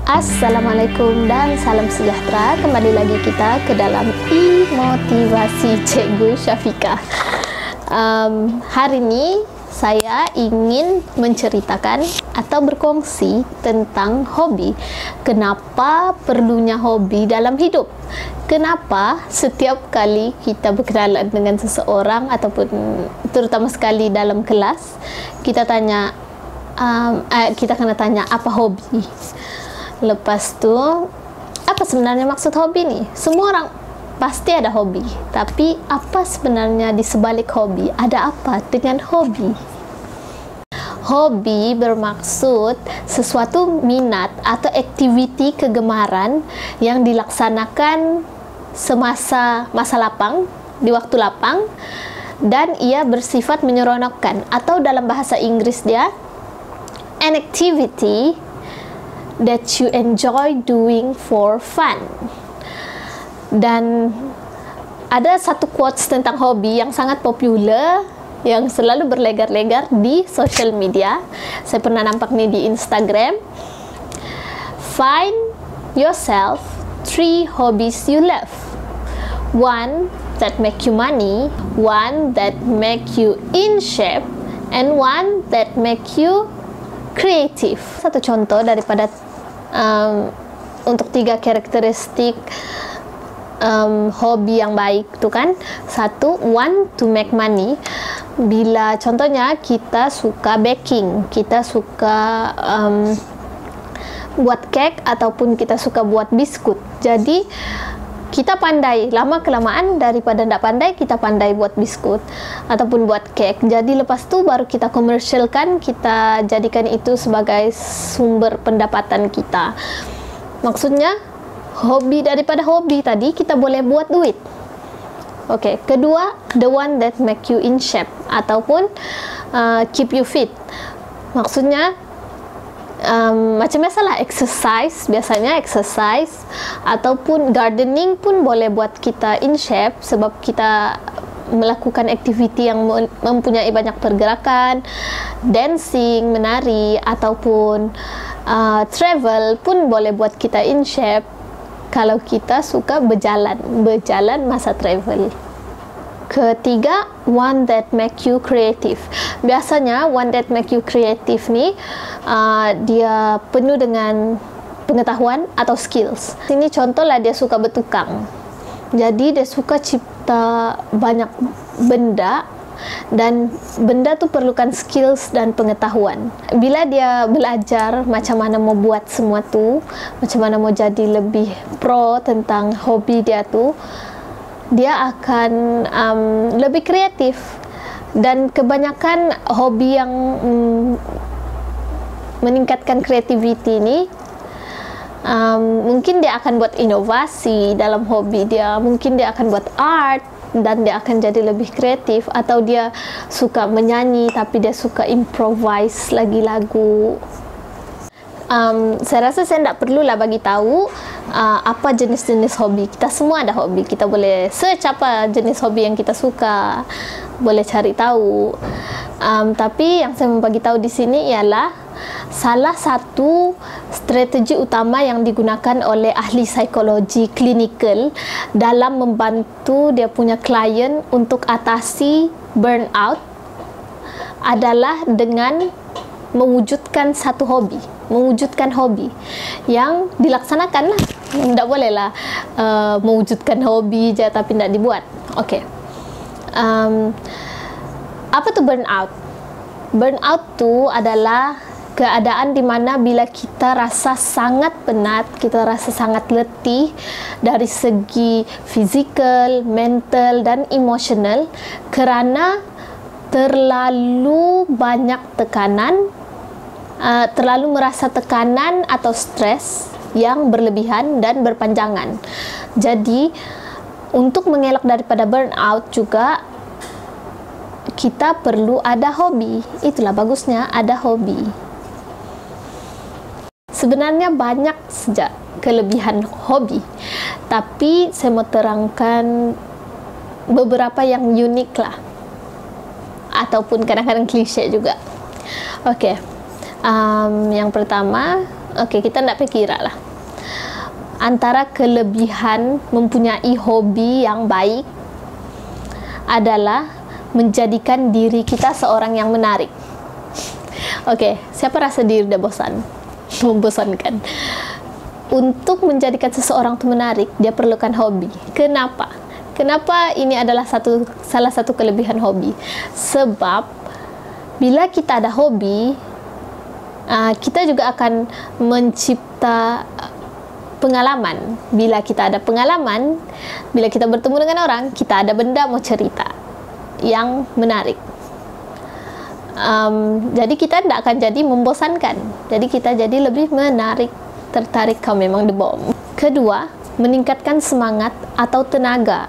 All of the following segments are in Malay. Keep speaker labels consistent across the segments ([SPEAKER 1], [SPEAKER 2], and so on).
[SPEAKER 1] Assalamualaikum dan salam sejahtera. Kembali lagi kita ke dalam e-motivasi Cikgu Syafiqah. Hari ini saya ingin menceritakan atau berkongsi tentang hobi. Kenapa perlunya hobi dalam hidup? Kenapa setiap kali kita berkenalan dengan seseorang ataupun terutama sekali dalam kelas, kita kena tanya apa hobi? Lepas tu, apa sebenarnya maksud hobi ni? Semua orang pasti ada hobi, tapi apa sebenarnya di sebalik hobi? Ada apa dengan hobi? Hobi bermaksud sesuatu minat atau aktiviti kegemaran yang dilaksanakan semasa masa lapang, di waktu lapang, dan ia bersifat menyeronokkan, atau dalam bahasa Inggris dia an activity that you enjoy doing for fun. Dan ada satu quotes tentang hobi yang sangat popular, yang selalu berlegar-legar di social media. Saya pernah nampak nih di Instagram. Find yourself 3 hobbies you love. 1 that make you money, 1 that make you in shape, and 1 that make you creative. Satu contoh daripada untuk 3 karakteristik hobi yang baik tu kan. 1, want to make money. Bila contohnya kita suka baking, kita suka buat kek ataupun kita suka buat biskut, jadi kita pandai, lama kelamaan daripada tidak pandai, kita pandai buat biskut ataupun buat kek. Jadi lepas tu baru kita komersialkan, kita jadikan itu sebagai sumber pendapatan kita. Maksudnya hobi, daripada hobi tadi kita boleh buat duit. Okey, kedua, the one that make you in shape ataupun keep you fit. Maksudnya macam biasalah, biasanya exercise ataupun gardening pun boleh buat kita in shape, sebab kita melakukan aktiviti yang mempunyai banyak pergerakan. Dancing, menari ataupun travel pun boleh buat kita in shape kalau kita suka berjalan masa travel. Ketiga, one that make you creative. Biasanya one that make you creative ni dia penuh dengan pengetahuan atau skills. Ini contohlah, dia suka bertukang. Jadi dia suka cipta banyak benda, dan benda tu perlukan skills dan pengetahuan. Bila dia belajar macam mana mau buat semua tu, macam mana mau jadi lebih pro tentang hobi dia tu, dia akan lebih kreatif. Dan kebanyakan hobi yang meningkatkan kreativiti ni, mungkin dia akan buat inovasi dalam hobi dia, mungkin dia akan buat art dan dia akan jadi lebih kreatif. Atau dia suka menyanyi tapi dia suka improvise lagi lagu. Saya rasa saya tidak perlulah bagi tahu apa jenis-jenis hobi. Kita semua ada hobi. Kita boleh search apa jenis hobi yang kita suka, boleh cari tahu. Tapi yang saya mau bagi tahu di sini ialah salah satu strategi utama yang digunakan oleh ahli psikologi klinikal dalam membantu dia punya klien untuk atasi burnout adalah dengan mewujudkan satu hobi. Mewujudkan hobi yang dilaksanakan lah. Tidak bolehlah mewujudkan hobi je tapi tidak dibuat. Okey. Apa tu burnout? Burnout tu adalah keadaan di mana bila kita rasa sangat penat, kita rasa sangat letih dari segi fizikal, mental dan emosional kerana terlalu banyak tekanan, terlalu merasa tekanan atau stres yang berlebihan dan berpanjangan. Jadi untuk mengelak daripada burnout juga kita perlu ada hobi. Itulah bagusnya ada hobi. Sebenarnya banyak saja kelebihan hobi, tapi saya mau terangkan beberapa yang unik lah, ataupun kadang-kadang klise juga. Okey, yang pertama, Oke, kita tidak pikir lah. Antara kelebihan mempunyai hobi yang baik adalah menjadikan diri kita seorang yang menarik. Oke, siapa rasa diri udah bosan? Membosankan. Untuk menjadikan seseorang itu menarik, dia perlukan hobi. Kenapa? Kenapa ini adalah salah satu kelebihan hobi? Sebab bila kita ada hobi, kita juga akan mencipta pengalaman. Bila kita ada pengalaman, bila kita bertemu dengan orang, kita ada benda mau cerita yang menarik. Jadi kita tidak akan jadi membosankan. Jadi kita jadi lebih menarik, tertarik kalau memang the bomb. Kedua, meningkatkan semangat atau tenaga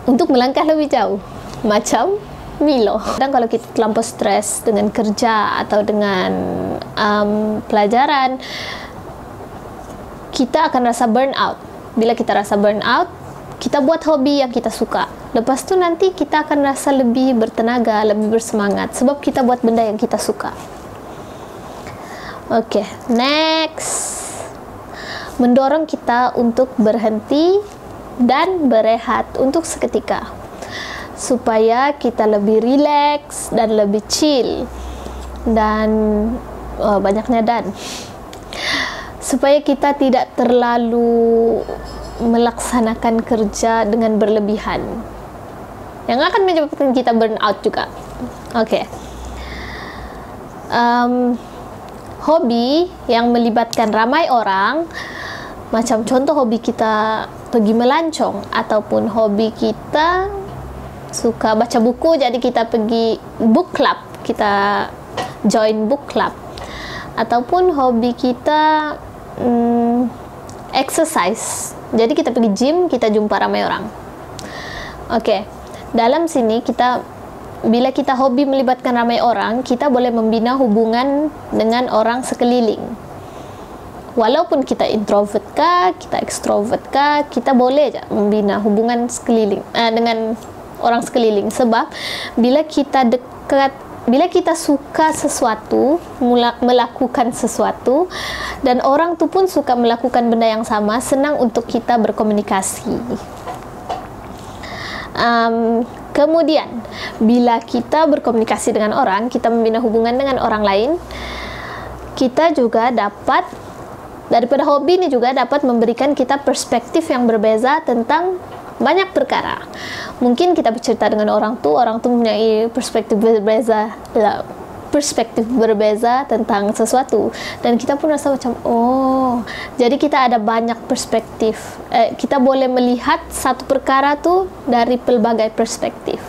[SPEAKER 1] untuk melangkah lebih jauh. Macam Milo. Dan kalau kita terlampau stres dengan kerja atau dengan pelajaran, kita akan rasa burnout. Bila kita rasa burnout, kita buat hobi yang kita suka. Lepas tu nanti kita akan rasa lebih bertenaga, lebih bersemangat. Sebab kita buat benda yang kita suka. Oke, next. Mendorong kita untuk berhenti dan berehat untuk seketika. Supaya kita lebih relax dan lebih chill. Dan banyaknya dan. Supaya kita tidak terlalu melaksanakan kerja dengan berlebihan yang akan menyebabkan kita burn out juga. Oke. Hobi yang melibatkan ramai orang, macam contoh hobi kita pergi melancong, ataupun hobi kita suka baca buku, jadi kita pergi book club, kita join book club, ataupun hobi kita exercise, jadi kita pergi gym, kita jumpa ramai orang. Oke, dalam sini bila kita hobi melibatkan ramai orang, kita boleh membina hubungan dengan orang sekeliling. Walaupun kita introvert kah, kita ekstrovert kah, kita boleh je membina hubungan sekeliling dengan orang sekeliling. Sebab bila kita suka sesuatu, melakukan sesuatu, dan orang tu pun suka melakukan benda yang sama, senang untuk kita berkomunikasi. Kemudian, bila kita berkomunikasi dengan orang, kita membina hubungan dengan orang lain, kita juga dapat, daripada hobi ini juga dapat memberikan kita perspektif yang berbeza tentang banyak perkara. Mungkin kita bercerita dengan orang tu mempunyai perspektif berbeza tentang sesuatu, dan kita pun rasa macam, oh, jadi kita ada banyak perspektif. Kita boleh melihat satu perkara tu dari pelbagai perspektif.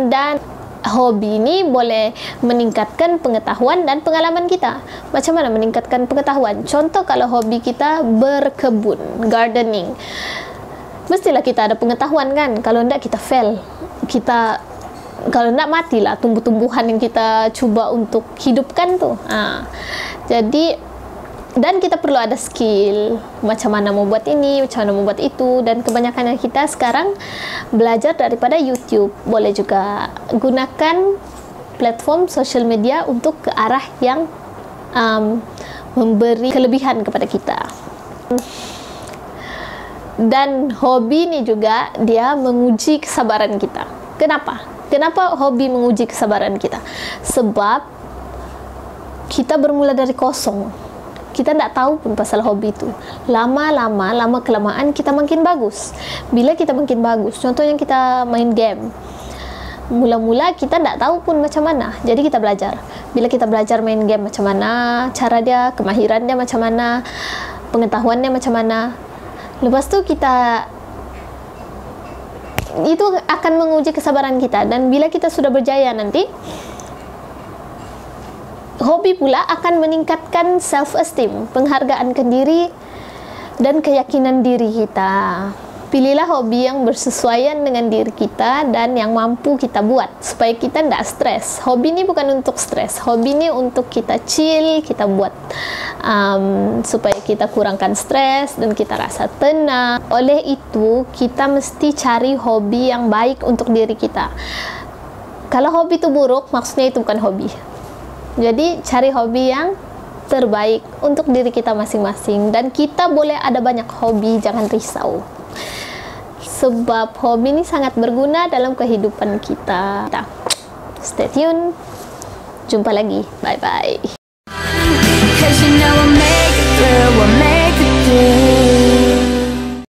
[SPEAKER 1] Dan hobi ini boleh meningkatkan pengetahuan dan pengalaman kita. Macam mana meningkatkan pengetahuan? Contoh, kalau hobi kita berkebun, gardening, mestilah kita ada pengetahuan kan? Kalau tidak, kita fail. Kalau tidak, matilah tumbuh-tumbuhan yang kita cuba untuk hidupkan tu. Jadi, dan kita perlu ada skill, macam mana membuat ini, macam mana membuat itu. Dan kebanyakan kita sekarang belajar daripada YouTube. Boleh juga gunakan platform social media untuk ke arah yang memberi kelebihan kepada kita. Dan hobi ini juga dia menguji kesabaran kita. Kenapa? Kenapa hobi menguji kesabaran kita? Sebab kita bermula dari kosong. Kita tidak tahu pun pasal hobi itu. Lama kelamaan kita makin bagus. Bila kita makin bagus, contohnya kita main game. Mula-mula kita tidak tahu pun macam mana. Jadi kita belajar. Bila kita belajar main game macam mana, cara dia, kemahiran dia macam mana, pengetahuannya macam mana. Lepas tu itu akan menguji kesabaran kita. Dan bila kita sudah berjaya nanti, hobi pula akan meningkatkan self-esteem, penghargaan ke diri dan keyakinan diri kita. Pilihlah hobi yang bersesuaian dengan diri kita dan yang mampu kita buat, supaya kita tidak stres. Hobi ini bukan untuk stres. Hobi ini untuk kita chill, kita buat supaya kita kurangkan stres dan kita rasa tenang. Oleh itu, kita mesti cari hobi yang baik untuk diri kita. Kalau hobi itu buruk, maksudnya itu bukan hobi. Jadi cari hobi yang terbaik untuk diri kita masing-masing, dan kita boleh ada banyak hobi, jangan risau. Sebab hobi ini sangat berguna dalam kehidupan kita. Stay tune. Jumpa lagi. Bye-bye.